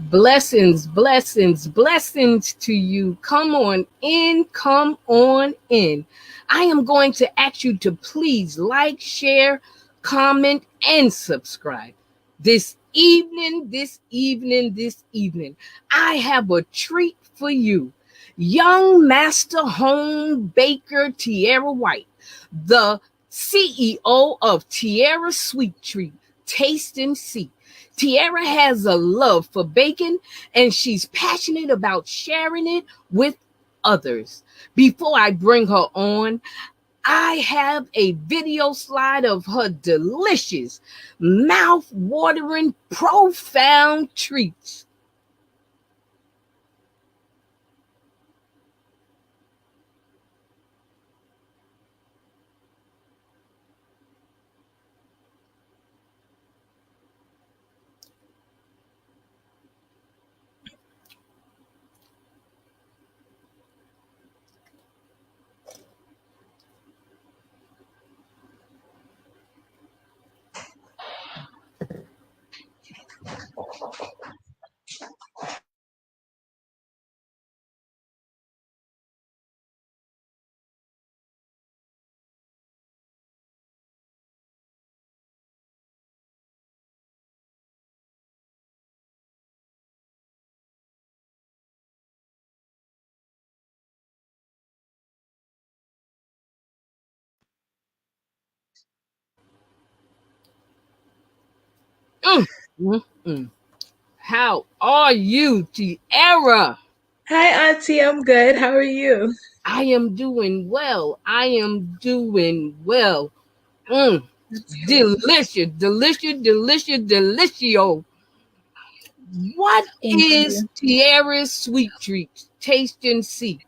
Blessings, blessings, blessings to you. Come on in, come on in. I am going to ask you to please like, share, comment, and subscribe. This evening, I have a treat for you. Young Master Home Baker Tiara White, the CEO of Tiara Sweet Treat, Taste and See. Tiara has a love for baking and she's passionate about sharing it with others. Before I bring her on, I have a video slide of her delicious, mouth-watering, profound treats. Mm, mm, mm. How are you, Tiara? Hi, Auntie. I'm good. How are you? I am doing well. I am doing well. Mm, That's good. delicious, delicious, delicious, delicioso. What Thank is you. Tiara's Sweet Treats? Taste and See.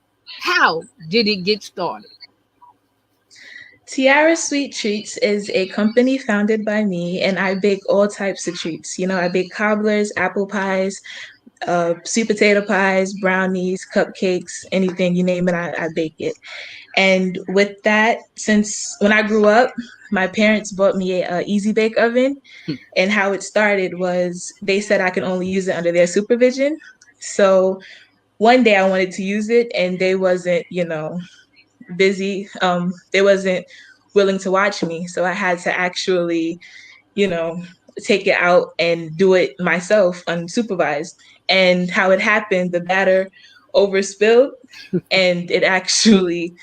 How did it get started? Tiara Sweet Treats is a company founded by me, and I bake all types of treats. I bake cobblers, apple pies, sweet potato pies, brownies, cupcakes, anything you name it, I bake it. And with that, since when I grew up, my parents bought me a easy bake oven, and how it started was they said I could only use it under their supervision. So one day I wanted to use it, and they wasn't, busy. They wasn't willing to watch me, so I had to actually, you know, take it out and do it myself unsupervised. And how it happened, the batter overspilled, and it actually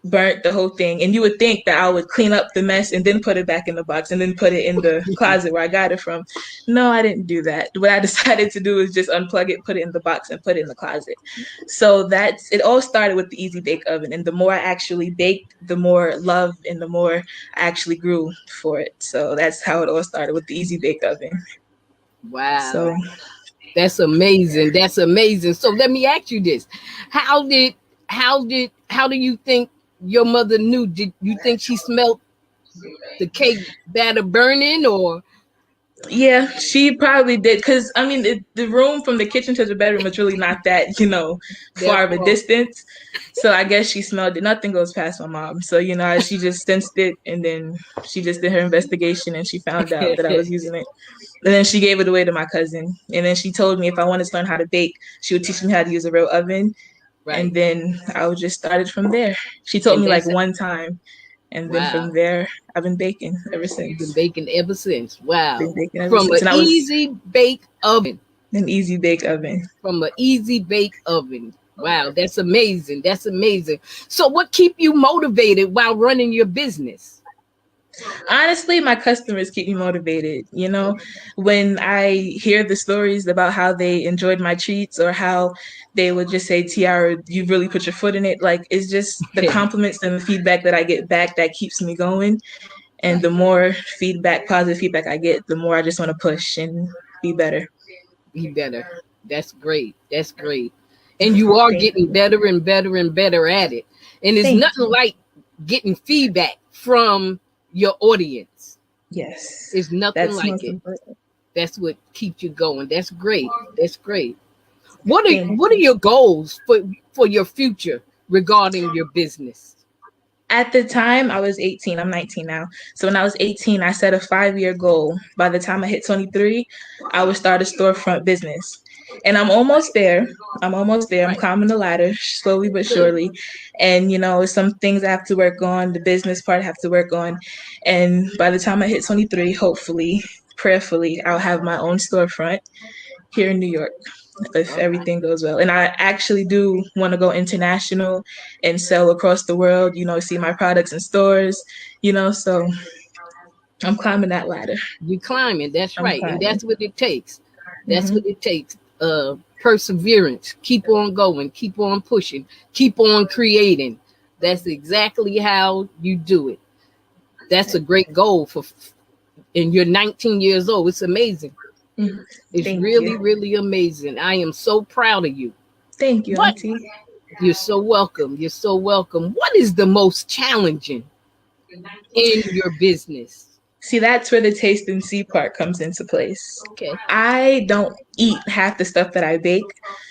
burnt the whole thing. And you would think that I would clean up the mess and then put it back in the box and then put it in the closet where I got it from. No, I didn't do that. What I decided to do is just unplug it, put it in the box, and put it in the closet. So that's it. All started with the easy bake oven, and the more I actually baked, the more love and the more I actually grew for it. So that's how it all started, with the easy bake oven. Wow, So that's amazing. That's amazing. So let me ask you this. How do you think your mother knew? Did you think she smelled the cake batter burning or yeah, she probably did. Because, I mean, the room from the kitchen to the bedroom is really not that, that far of a far? distance. So I guess she smelled it. Nothing goes past my mom. So, she just sensed it, and then she just did her investigation and she found out that I was using it. And then she gave it away to my cousin. And then she told me if I wanted to learn how to bake, she would teach me how to use a real oven. Right. And then I would just started from there. She told And me like that's one time. And then wow. from there, I've been baking ever You've been since. baking ever since. Wow. Been baking ever From an since. And I was easy bake oven. an easy bake oven. From an easy bake oven. Wow, that's amazing. That's amazing. So what keep you motivated while running your business? Honestly, my customers keep me motivated. When I hear the stories about how they enjoyed my treats, or how they would just say, Tiara, you really put your foot in it. Like, it's just the compliments and the feedback that I get back that keeps me going. And the Right. more feedback, positive feedback I get, the more I just want to push and be better. Be better. That's great. That's great. And you are Thank getting you. better and better and better at it. And it's Thank nothing you. like getting feedback from your audience. Yes. It's nothing That's like most it. important. That's what keeps you going. That's great. That's great. Thank What are you. your goals for your future regarding your business? At the time, I was 18. I'm 19 now. So when I was 18, I set a 5-year goal. By the time I hit 23, I would start a storefront business. And I'm almost there. I'm almost there. I'm Right. climbing the ladder slowly but Good. surely. And, some things I have to work on, the business part I have to work on. And by the time I hit 23, hopefully, prayerfully, I'll have my own storefront here in New York if Okay. everything goes well. And I actually do want to go international and sell across the world, see my products in stores, so I'm climbing that ladder. You climbing. That's I'm right. And climbing. that's what it takes. That's what Hmm. it takes. Perseverance. Keep on going. Keep on pushing. Keep on creating. That's exactly how you do it. That's a great goal for, and you're 19 years old. It's amazing. It's Thank really, you. really amazing. I am so proud of you. Thank you, What? Auntie. You're so welcome. You're so welcome. What is the most challenging in your business? See, that's where the taste and see part comes into place. Okay. I don't eat half the stuff that I bake.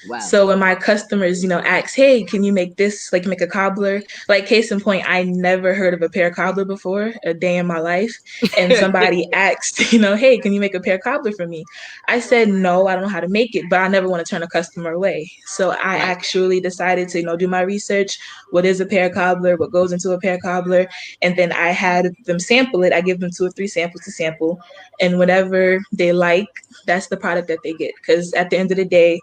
Wow. So when my customers, ask, hey, can you make this, like make a cobbler? Like case in point, I never heard of a pear cobbler before a day in my life. And somebody asked, hey, can you make a pear cobbler for me? I said, no, I don't know how to make it, but I never want to turn a customer away. So I Right. actually decided to, do my research. What is a pear cobbler? What goes into a pear cobbler? And then I had them sample it. I give them 2 or 3 samples to sample. And whatever they like, that's the product that they get. Because at the end of the day,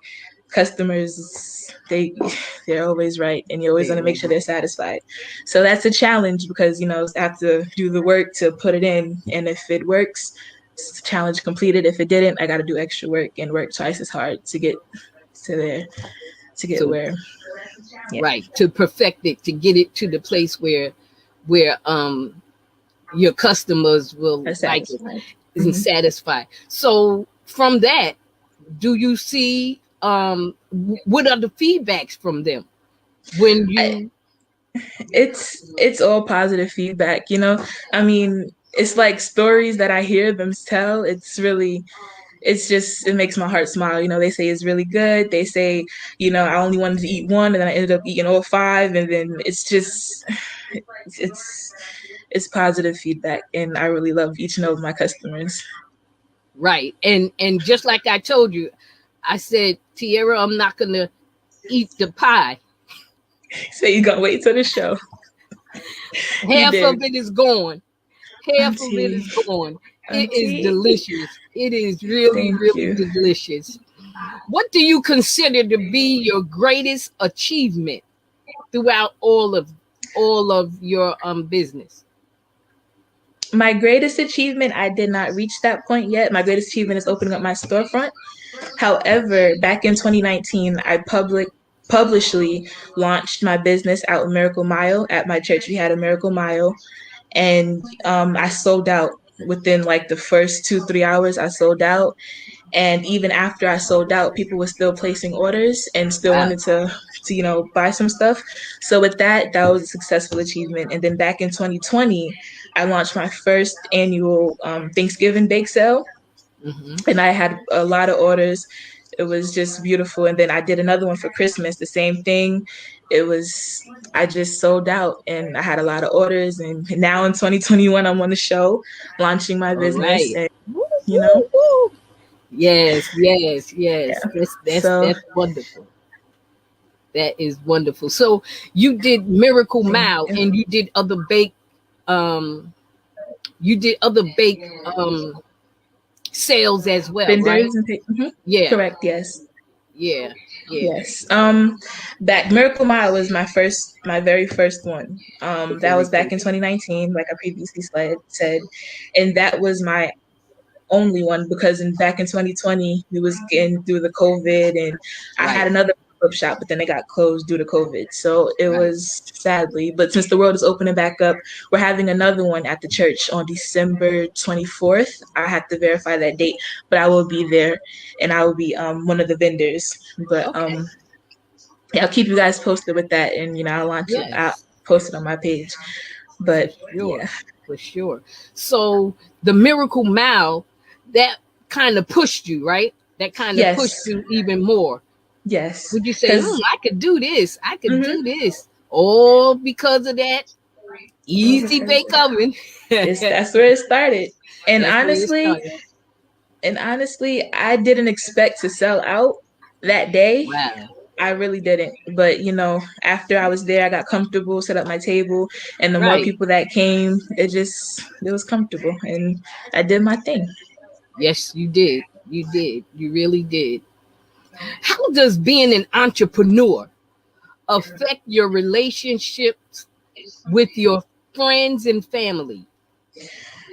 customers, they're always right, and you always want to make sure they're satisfied. So that's a challenge because I have to do the work to put it in, and if it works, it's challenge completed. If it didn't, I got to do extra work and work twice as hard to get to there, to get So where. Yeah, right, to perfect it, to get it to the place where your customers will that's like it satisfied. and Hmm. satisfied. So from that, do you see what are the feedbacks from them when I, you it's all positive feedback. I mean, it's like stories that I hear them tell. It's just, it makes my heart smile. They say it's really good. They say, I only wanted to eat one and then I ended up eating all 5. And then it's just, it's, it's positive feedback. And I really love each and every of my customers. right? And just like I told you, I said, Tiara, I'm not gonna eat the pie. So you gonna wait till the show. You Half of did. it is gone. Half of it Auntie, is gone. It is Auntie, delicious. It is really, thank really you. delicious. What do you consider to be your greatest achievement throughout all of your business? My greatest achievement, I did not reach that point yet. My greatest achievement is opening up my storefront. However, back in 2019, I publicly launched my business out in Miracle Mile. At my church, we had a Miracle Mile, and I sold out within like the first 2-3 hours. I sold out, and even after I sold out, people were still placing orders and still Wow. wanted to buy some stuff. So with that, that was a successful achievement. And then back in 2020, I launched my first annual Thanksgiving bake sale, Hmm. and I had a lot of orders. It was just beautiful. And then I did another one for Christmas, the same thing. It was, I just sold out and I had a lot of orders. And now in 2021, I'm on the show launching my All business. right. And, Woo, you know, woo, woo. Yes, yes, yeah. yes. That's So that's wonderful. That is wonderful. So you did Miracle thank Mile you. and um you did other bake sales as well, right? Vendors and mhm. Yeah, Correct, yes. yeah, yeah. Yes. That Miracle Mile was my very first one. The That very was back first. in 2019, like I previously said, and that was my only one because back in 2020 we was getting through the COVID, and I had Right, another pop-up shop, but then it got closed due to COVID. So it right. was sadly, but since the world is opening back up, we're having another one at the church on December 24th. I have to verify that date, but I will be there, and I will be one of the vendors. But Okay. yeah, I'll keep you guys posted with that, and I'll launch it. I'll Yes, post it on my page. for But sure. yeah, For sure. So the Miracle Mile, that kind of pushed you, right? That kind of pushed yes, you even more. yes, Would you say, because I could do this? I could do this. All because of that easy bake oven. it's That's that's where it started. And where it honestly, started. I didn't expect to sell out. that day. Wow. I really didn't. But, after I was there, I got comfortable, set up my table, and the more Right. people that came, it was comfortable, and I did my thing. Yes, you did. You did. You really did. How does being an entrepreneur affect your relationships with your friends and family?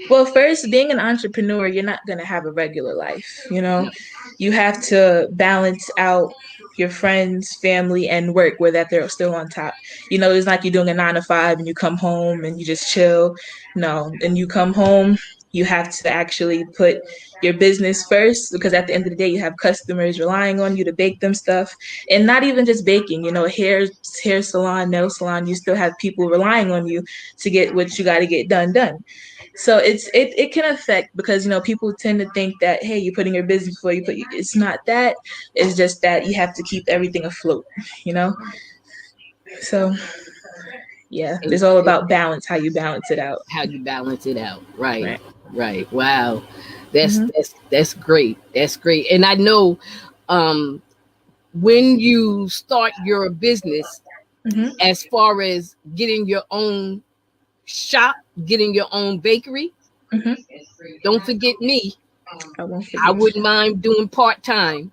Well, first, being an entrepreneur, you're not going to have a regular life. No. You have to balance out your friends, family, and work where that they're still on top. It's like you're doing a 9 to 5 and you come home and you just chill. No, and you come home, you have to actually put your business first, because at the end of the day, you have customers relying on you to bake them stuff, and not even just baking. Hair salon, nail salon, you still have people relying on you to get what you got to get done. So it can affect, because people tend to think that, hey, you're putting your business before you it's not that. It's just that you have to keep everything afloat, you know. So yeah, And, it's all and about balance, how you balance it out. how you balance it out. Right. Right. Right. Wow. That's Mm-hmm. that's that's great. That's great. And I know um when you start your business, Mm-hmm. as far as getting your own shop, getting your own bakery, Mm-hmm. don't forget me. I won't I forget you. wouldn't mind doing part time.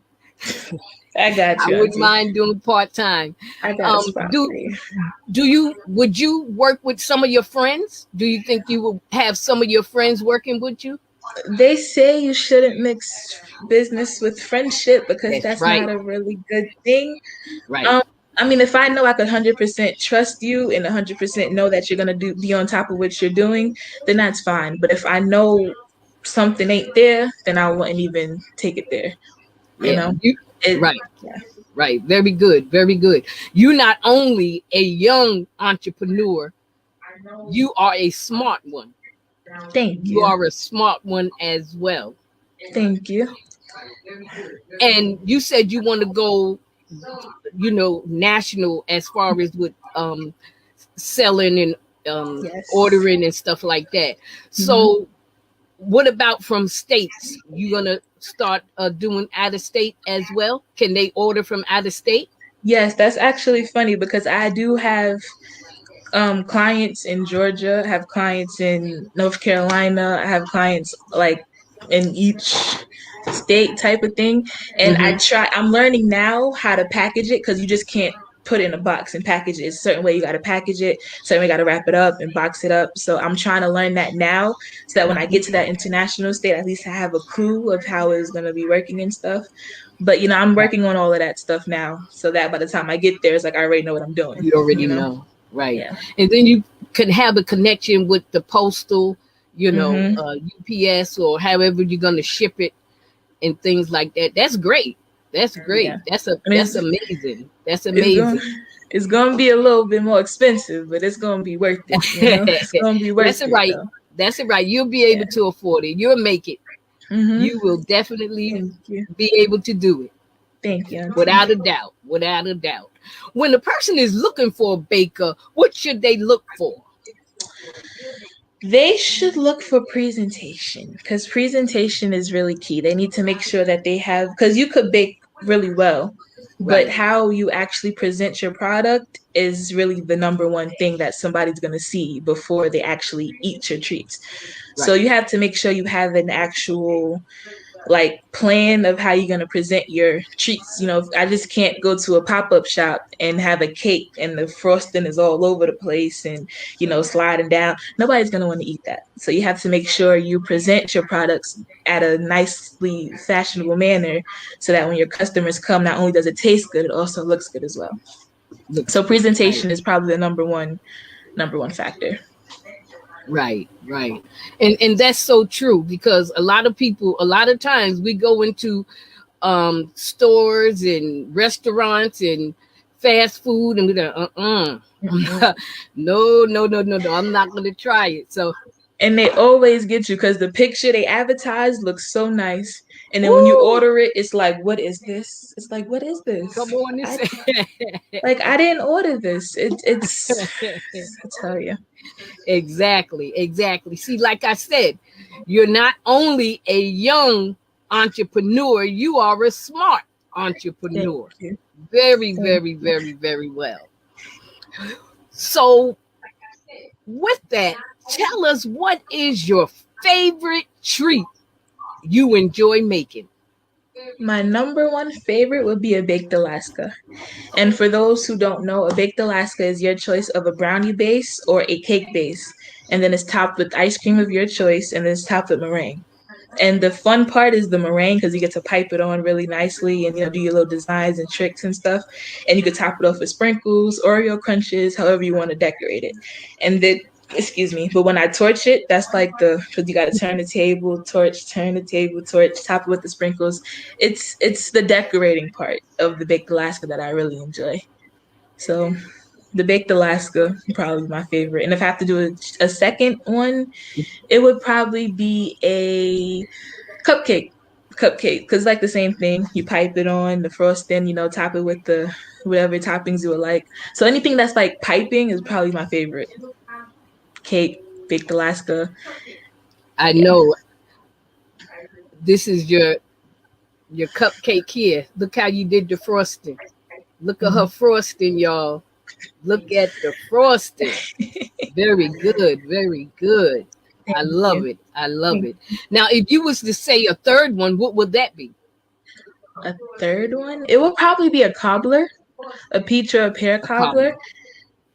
I got I you, wouldn't Auntie. mind doing part time. I got a Um, spot do for you. do you would you work with some of your friends? Do you think you will have some of your friends working with you? They say you shouldn't mix business with friendship, because That's that's right. not a really good thing. Right. Um, I mean, if I know I could 100% trust you and 100% know that you're gonna be on top of what you're doing, then that's fine. But if I know something ain't there, then I wouldn't even take it there. You Yeah. know, You it. right. Yeah. Right. Very good. Very good. You're not only a young entrepreneur, you are a smart one. Thank You you. are a smart one as well. Thank you. And you said you want to go, national as far as with selling and Yes. ordering and stuff like that. Hmm. So what about from states? You gonna start doing out of state as well? Can they order from out of state? Yes, that's actually funny, because I do have clients in Georgia, I have clients in North Carolina, I have clients like in each state type of thing. And Hmm. I'm learning now how to package it, because you just can't put it in a box and package it. It's a certain way you got to package it, certain way you got to wrap it up and box it up. So I'm trying to learn that now, so that when I get to that international state, at least I have a clue of how it's going to be working and stuff. But I'm Right. working on all of that stuff now, so that by the time I get there, it's like I already know what I'm doing. You already know, right? Yeah. And then you can have a connection with the postal, Mm-hmm. UPS or however you're gonna ship it and things like that. That's great. That's Yeah. great. I mean, That's amazing. That's it's going amazing. it's going to be a little bit more expensive, but it's going to be worth it. It's going to be That's worth it it right. though. That's it right. You'll be Yeah. able to afford it. You'll make it. Mm-hmm. You will definitely Thank you. be able to do it. Thank you, Auntie. Without a doubt. Without a doubt. When a person is looking for a baker, what should they look for? They should look for presentation, because presentation is really key. They need to make sure that they have, because you could bake really well, but Right. how you actually present your product is really the number one thing that somebody's going to see before they actually eat your treats. So Right. you have to make sure you have an actual like plan of how you're going to present your treats. I just can't go to a pop-up shop and have a cake and the frosting is all over the place and sliding down. Nobody's going to want to eat that. So you have to make sure you present your products at a nicely fashionable manner, so that when your customers come, not only does it taste good, it also looks good as well. Looks So good. Right. presentation is probably the number one factor. Right, right. And that's so true, because a lot of people, a lot of times we go into stores and restaurants and fast food and we're like, Mm-mm. no, no, no, no, no, I'm not gonna try it. So And they always get you, because the picture they advertise looks so nice. And then when you woo, order it, it's like, what is this? It's like, what is come this? on and I say I didn't order this. It's I tell you. exactly, exactly. See, like I said, you're not only a young entrepreneur, you are a smart Thank entrepreneur. you. Very, Thank very, you. very, very well. So, with that, tell us what is your favorite treat you enjoy making? My number one favorite would be a baked Alaska. And for those who don't know, a baked Alaska is your choice of a brownie base or a cake base. And then it's topped with ice cream of your choice, and then it's topped with meringue. And the fun part is the meringue because you get to pipe it on really nicely and do your little designs and tricks and stuff. And you could top it off with sprinkles, Oreo crunches, however you want to decorate it. And then excuse me, but when I torch it, that's like the because you got to turn the table, torch, turn the table, torch, top it with the sprinkles. It's the decorating part of the baked Alaska that I really enjoy. So the baked Alaska probably my favorite. And if I have to do a second one, it would probably be a cupcake. Cupcake, because like the same thing. You pipe it on the frosting, top it with the whatever toppings you would like. So anything that's like piping is probably my favorite. Cake, baked Alaska. I Yeah. know this is your cupcake here. Look how you did the frosting. Look at her Mhm. frosting, y'all. Look at the frosting. Very good, very good. I Thank love you. it. I love it. Now, if you was to say a third one, what would that be? A third one? It will probably be a cobbler, a peach or a pear A cobbler, cobbler.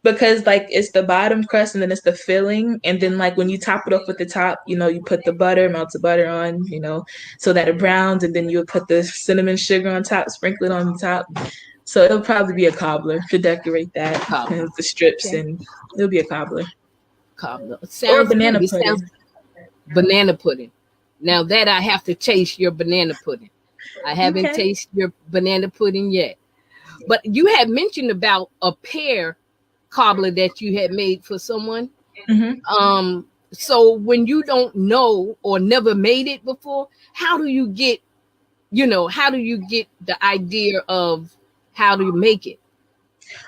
because like it's the bottom crust and then it's the filling, and then like when you top it off with the top, you put the butter, melted butter on, so that it browns, and then you would put the cinnamon sugar on top, sprinkle it on the top. So it'll probably be a cobbler to decorate that Cobbler. and the strips, Okay. and it'll be a cobbler Cobbler. It or a sounds banana good. It pudding. sounds banana pudding. Now that I have to taste your banana pudding. I haven't Okay. tasted your banana pudding yet. But you had mentioned about a pear cobbler that you had made for someone. Hmm. So when you don't know or never made it before, how do you get, how do you get the idea of how to make it?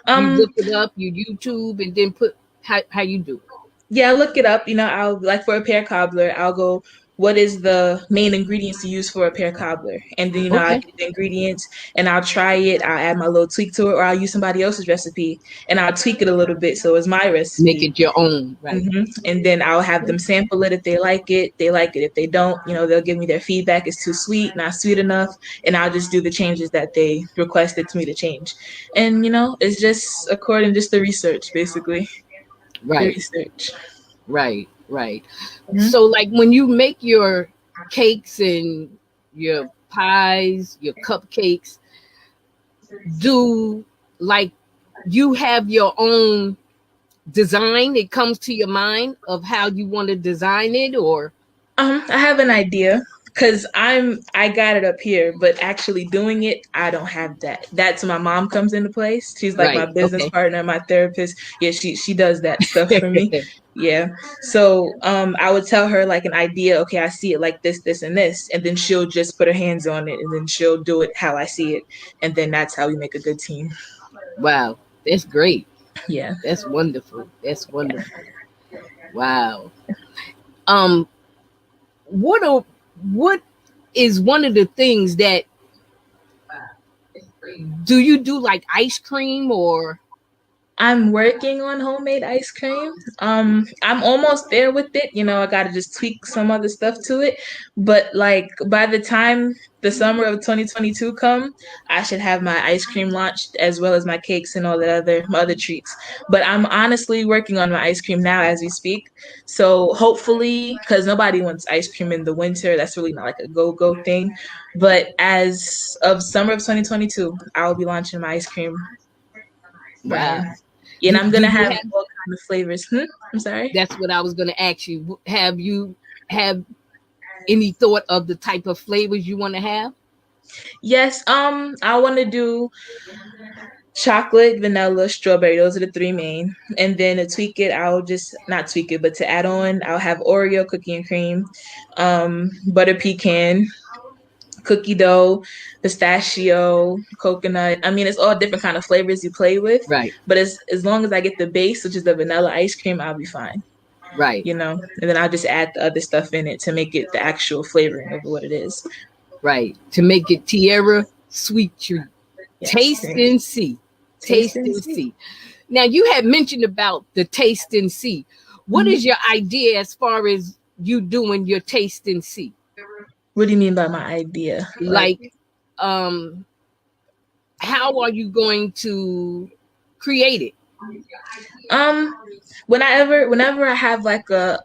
You Um, look it up, you YouTube, and then put how you do it. Yeah, look it up. I'll like for a pear cobbler, I'll go, what is the main ingredients to use for a pear cobbler? And then, I'll Okay. get the ingredients and I'll try it. I'll add my little tweak to it, or I'll use somebody else's recipe and I'll tweak it a little bit so it's my Make recipe. it your own, right? And then I'll have them sample it if they like it. They like it. If they don't, they'll give me their feedback. It's too sweet, not sweet enough. And I'll just do the changes that they requested to me to change. And, it's just according just the research, basically. The Right, research. right, right. Mhm. So like when you make your cakes and your pies, your cupcakes, do like you have your own design? It comes to your mind of how you want to design it, or I have an idea because I got it up here, but actually doing it, I don't have that. That's when my mom comes into place. She's like my right? business Okay. partner, my therapist. Yeah, she does that stuff for me. Yeah. So I would tell her like an idea, okay, I see it like this, and this, and then she'll just put her hands on it and then she'll do it how I see it. And then that's how we make a good team. Wow, that's great. Yeah. That's wonderful. That's wonderful. Wow. Um, what is one of the things that do you do like ice cream or I'm working on homemade ice cream. I'm almost there with it. I gotta just tweak some other stuff to it. But like by the time the summer of 2022 come, I should have my ice cream launched as well as my cakes and all that my other treats. But I'm honestly working on my ice cream now as we speak. So hopefully, because nobody wants ice cream in the winter, that's really not like a go-go thing. But as of summer of 2022, I'll be launching my ice cream brand. wow? Yeah, and Do I'm do gonna you have have? all kind of flavors. I'm sorry. That's what I was going to ask you. Have you have any thought of the type of flavors you want to have? Yes, I want to do chocolate, vanilla, strawberry. Those are the three main. And then to tweak it, I'll just not tweak it, but to add on, I'll have Oreo, cookie and cream, butter pecan, cookie dough, pistachio, coconut. I mean, it's all different kind of flavors you play with. Right, But as long as I get the base, which is the vanilla ice cream, I'll be fine. right, And then I'll just add the other stuff in it to make it the actual flavoring of what it is. right. To make it Tiara. sweet treat. Yes, Taste and see. taste Taste and and see. see. Now, you had mentioned about the taste and see. What Mhm. is your idea as far as you doing your taste and see? What do you mean by my idea? Like, Like, um, how are you going to create it? Um, whenever I have like a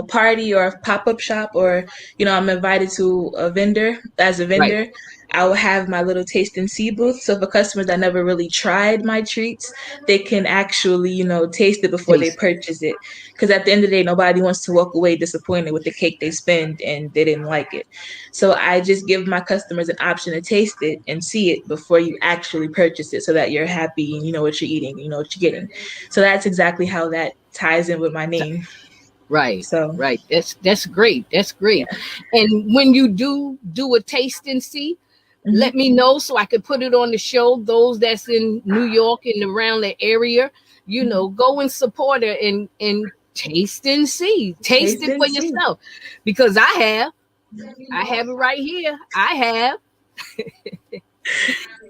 party or a pop-up shop, or I'm invited to a vendor as a Right. vendor, I will have my little taste and see booth. So for customers that never really tried my treats, they can actually, taste it before they Taste. purchase it. Because at the end of the day, nobody wants to walk away disappointed with the cake they spend and they didn't like it. So I just give my customers an option to taste it and see it before you actually purchase it, so that you're happy and you know what you're eating, you know what you're getting. So that's exactly how that ties in with my name. Right, So right. That's great. That's great. yeah. And when you do a taste and see, let Hmm. me know so I could put it on the show. Those that's in New York and around the area, go and support her and taste and see. Taste Taste it and for see. yourself. Because I have it right here. I have.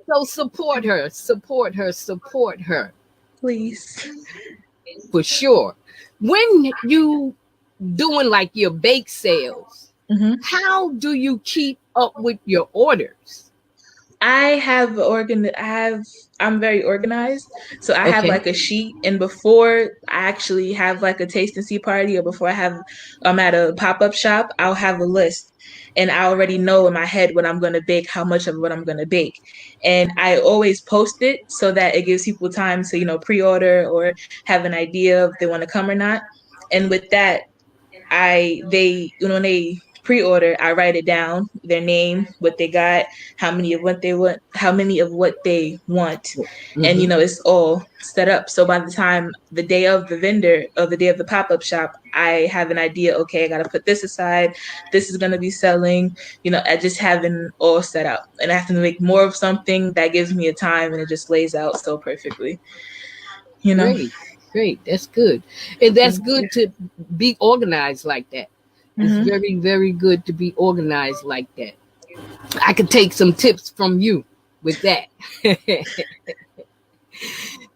So support her, support her, support her Please. for sure. When you doing like your bake sales, Hmm. how do you keep up with your orders? I'm very organized. So I have Okay. like a sheet, and before I actually have like a taste and see party, or before I'm at a pop-up shop, I'll have a list. And I already know in my head what I'm gonna bake, how much of what I'm gonna bake. And I always post it so that it gives people time to, pre-order or have an idea if they want to come or not. And with that, when they pre-order, I write it down, their name, what they got, how many of what they want, and Mm-hmm. it's all set up. So by the time the day of the vendor, or the day of the pop-up shop, I have an idea. Okay, I got to put this aside. This is going to be selling. I just have it all set up, and I have to make more of something that gives me a time, and it just lays out so perfectly. You know. Great, great. That's good. And that's Thank you. good to be organized like that. It's Hmm. very, very good to be organized like that. I could take some tips from you with that.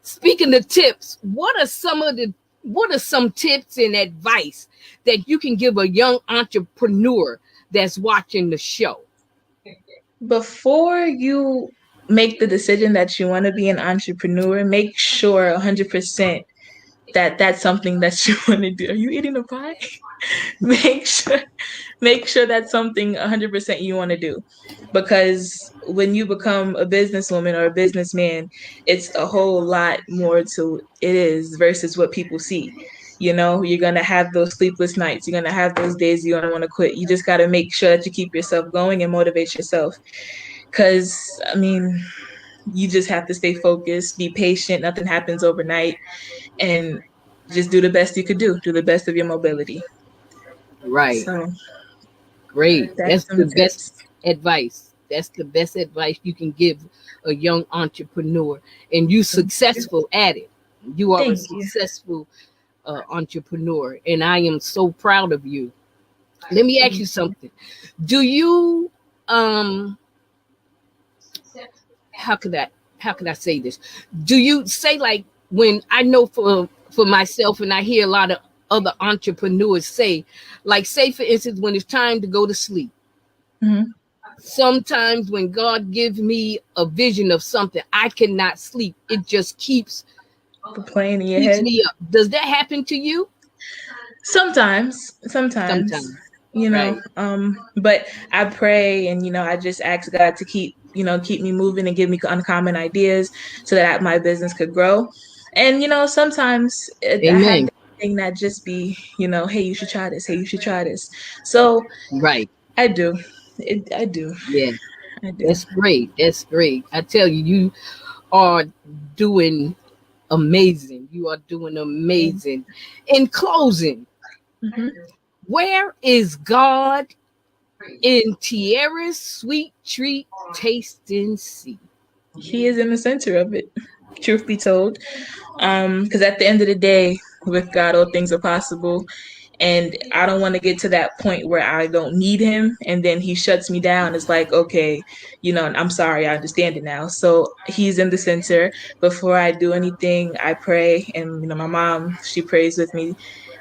Speaking of tips, what are some tips and advice that you can give a young entrepreneur that's watching the show? Before you make the decision that you want to be an entrepreneur, make sure 100% that that's something that you want to do. Are you eating a pie? make sure make sure that's something 100% you want to do, because when you become a businesswoman or a businessman, it's a whole lot more to it is versus what people see. You're going to have those sleepless nights, you're going to have those days you're going to want to quit. You just got to make sure that you keep yourself going and motivate yourself, because I mean, you just have to stay focused, be patient. Nothing happens overnight, and just do the best you could do. Do the best of your mobility. Right. So Great. that's That's the some best tips. advice. That's the best advice you can give a young entrepreneur. And you successful at it. You are a Thank you. successful entrepreneur. And I am so proud of you. Let me ask Thank you you. something. Do you um how could I say this? Do you say, like, when I know for myself, and I hear a lot of other entrepreneurs say, like, say for instance, when it's time to go to sleep, Hmm. sometimes when God gives me a vision of something, I cannot sleep. It just The plane in your keeps head. me up. Does that happen to you? Sometimes, Sometimes, right? but I pray, and I just ask God to keep me moving and give me uncommon ideas so that my business could grow. And sometimes I have Amen. that thing that just be, hey, you should try this. Hey, you should try this. So Right. I do. I do. Yeah. I do. That's great. That's great. I tell you, you are doing amazing. You are doing amazing. In closing, Hmm. where is God in Tiara's sweet treat taste and see? He is in the center of it, truth be told. Because at the end of the day, with God, all things are possible. And I don't want to get to that point where I don't need him and then he shuts me down. It's like, okay, I'm sorry, I understand it now. So he's in the center. Before I do anything, I pray, and my mom, she prays with me,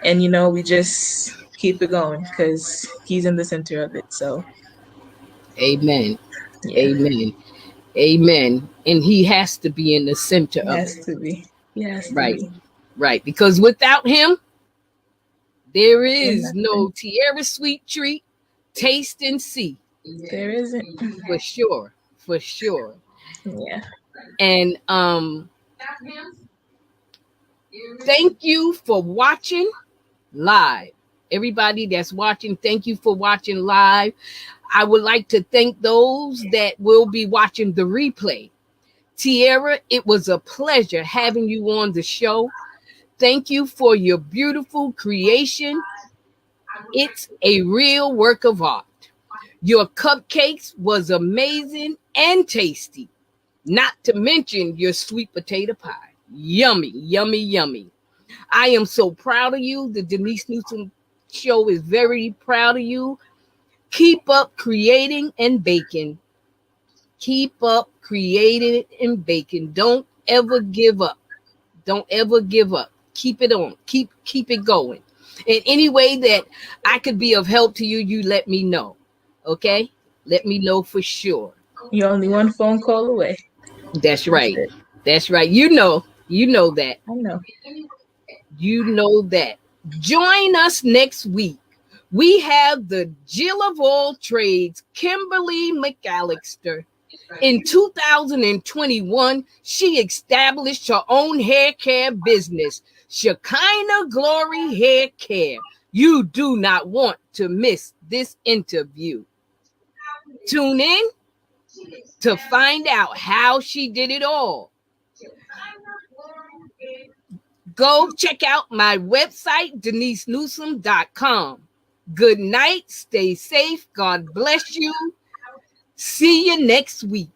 and we just keep it going because he's in the center of it. So Amen. yeah, Amen. Amen. And he has to be in the center he of it. has to be. He has to Right. be. Right. Because without him, there We're is no nothing. Tiara Sweet Treat. Taste and see. There isn't. For sure. For sure. Yeah. And thank you for watching live. Everybody that's watching, thank you for watching live. I would like to thank those that will be watching the replay. Tiara, it was a pleasure having you on the show. Thank you for your beautiful creation. It's a real work of art. Your cupcakes was amazing and tasty, not to mention your sweet potato pie. Yummy, yummy, yummy. I am so proud of you. The Denise Newsom show is very proud of you. Keep up creating and baking. Keep up creating and baking. Don't ever give up. Don't ever give up. Keep it on. Keep it going. In any way that I could be of help to you, you let me know. Okay? Let me know for sure. You're only one phone call away. That's That's right. it. That's right. You know that. I know. You know that. Join us next week. We have the Jill of all trades, Kimberly McAllister. In 2021, she established her own hair care business, Shekinah Glory Hair Care. You do not want to miss this interview. Tune in to find out how she did it all. Go check out my website, denisenewsome.com. Good night. Stay safe. God bless you. See you next week.